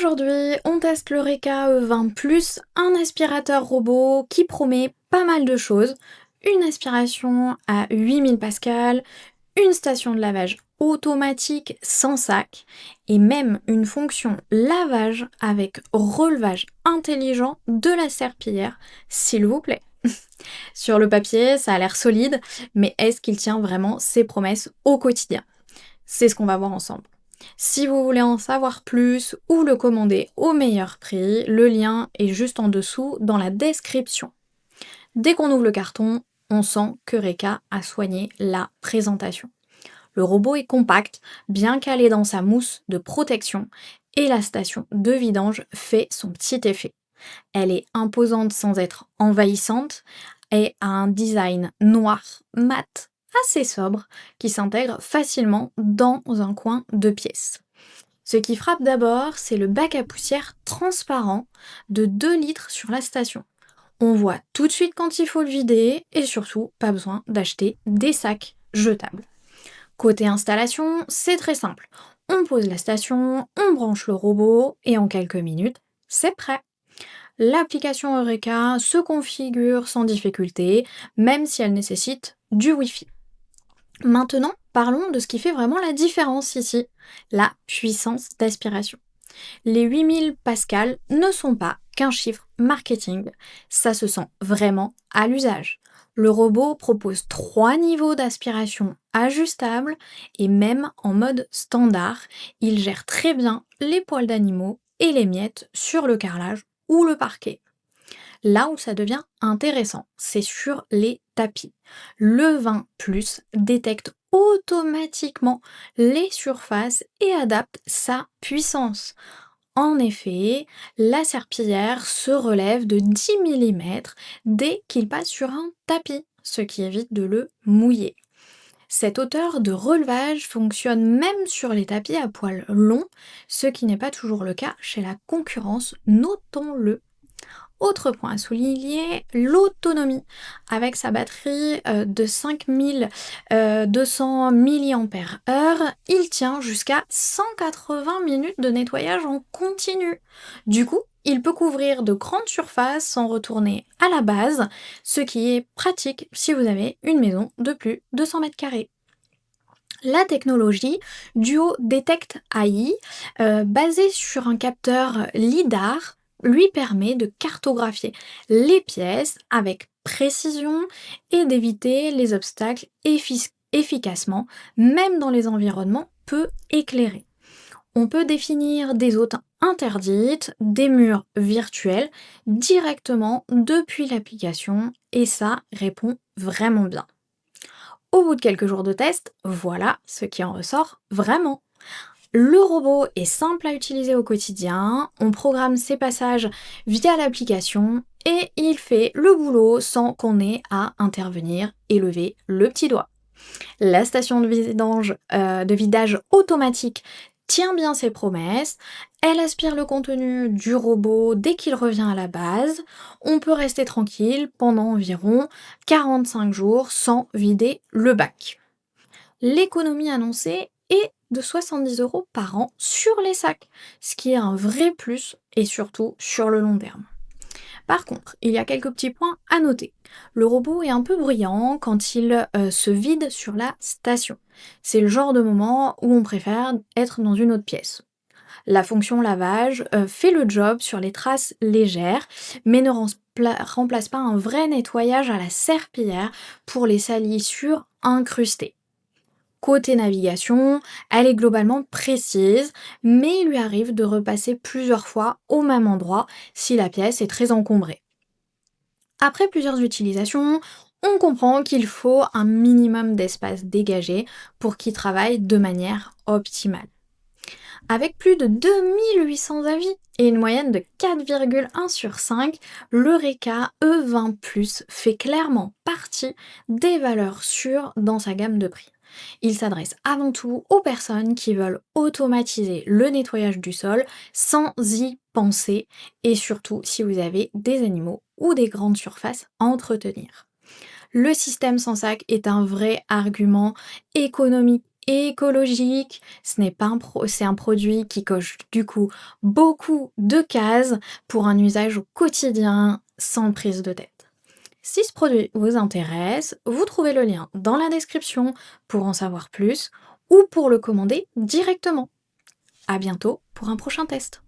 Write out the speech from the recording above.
Aujourd'hui, on teste le Reka E20+, un aspirateur robot qui promet pas mal de choses. Une aspiration à 8000 pascal, une station de lavage automatique sans sac et même une fonction lavage avec relevage intelligent de la serpillière, s'il vous plaît. Sur le papier, ça a l'air solide, mais est-ce qu'il tient vraiment ses promesses au quotidien? C'est ce qu'on va voir ensemble. Si vous voulez en savoir plus ou le commander au meilleur prix, le lien est juste en dessous dans la description. Dès qu'on ouvre le carton, on sent que Reka a soigné la présentation. Le robot est compact, bien calé dans sa mousse de protection, et la station de vidange fait son petit effet. Elle est imposante sans être envahissante et a un design noir mat assez sobre qui s'intègre facilement dans un coin de pièce. Ce qui frappe d'abord, c'est le bac à poussière transparent de 2 litres sur la station. On voit tout de suite quand il faut le vider et surtout pas besoin d'acheter des sacs jetables. Côté installation, c'est très simple. On pose la station, on branche le robot et en quelques minutes, c'est prêt. L'application Eureka se configure sans difficulté, même si elle nécessite du Wi-Fi. Maintenant, parlons de ce qui fait vraiment la différence ici, la puissance d'aspiration. Les 8000 pascal ne sont pas qu'un chiffre marketing, ça se sent vraiment à l'usage. Le robot propose 3 niveaux d'aspiration ajustables et même en mode standard, il gère très bien les poils d'animaux et les miettes sur le carrelage ou le parquet. Là où ça devient intéressant, c'est sur les tapis. Le 20 Plus détecte automatiquement les surfaces et adapte sa puissance. En effet, la serpillière se relève de 10 mm dès qu'il passe sur un tapis, ce qui évite de le mouiller. Cette hauteur de relevage fonctionne même sur les tapis à poils longs, ce qui n'est pas toujours le cas chez la concurrence, notons-le. Autre point à souligner, l'autonomie. Avec sa batterie de 5200 mAh, il tient jusqu'à 180 minutes de nettoyage en continu. Du coup, il peut couvrir de grandes surfaces sans retourner à la base, ce qui est pratique si vous avez une maison de plus de 100 mètres carrés. La technologie Duo Detect AI, basée sur un capteur LIDAR, lui permet de cartographier les pièces avec précision et d'éviter les obstacles efficacement, même dans les environnements peu éclairés. On peut définir des zones interdites, des murs virtuels directement depuis l'application et ça répond vraiment bien. Au bout de quelques jours de test, voilà ce qui en ressort vraiment. Le robot est simple à utiliser au quotidien, on programme ses passages via l'application et il fait le boulot sans qu'on ait à intervenir et lever le petit doigt. La station de vidage automatique tient bien ses promesses, elle aspire le contenu du robot dès qu'il revient à la base, on peut rester tranquille pendant environ 45 jours sans vider le bac. L'économie annoncée est de 70 € par an sur les sacs, ce qui est un vrai plus et surtout sur le long terme. Par contre, il y a quelques petits points à noter. Le robot est un peu bruyant quand il se vide sur la station. C'est le genre de moment où on préfère être dans une autre pièce. La fonction lavage fait le job sur les traces légères, mais ne remplace pas un vrai nettoyage à la serpillière pour les salissures incrustées. Côté navigation, elle est globalement précise, mais il lui arrive de repasser plusieurs fois au même endroit si la pièce est très encombrée. Après plusieurs utilisations, on comprend qu'il faut un minimum d'espace dégagé pour qu'il travaille de manière optimale. Avec plus de 2800 avis et une moyenne de 4,1 sur 5, le Reka E20+, fait clairement partie des valeurs sûres dans sa gamme de prix. Il s'adresse avant tout aux personnes qui veulent automatiser le nettoyage du sol sans y penser et surtout si vous avez des animaux ou des grandes surfaces à entretenir. Le système sans sac est un vrai argument économique écologique, ce n'est pas c'est un produit qui coche du coup beaucoup de cases pour un usage au quotidien sans prise de tête. Si ce produit vous intéresse, vous trouvez le lien dans la description pour en savoir plus ou pour le commander directement. À bientôt pour un prochain test.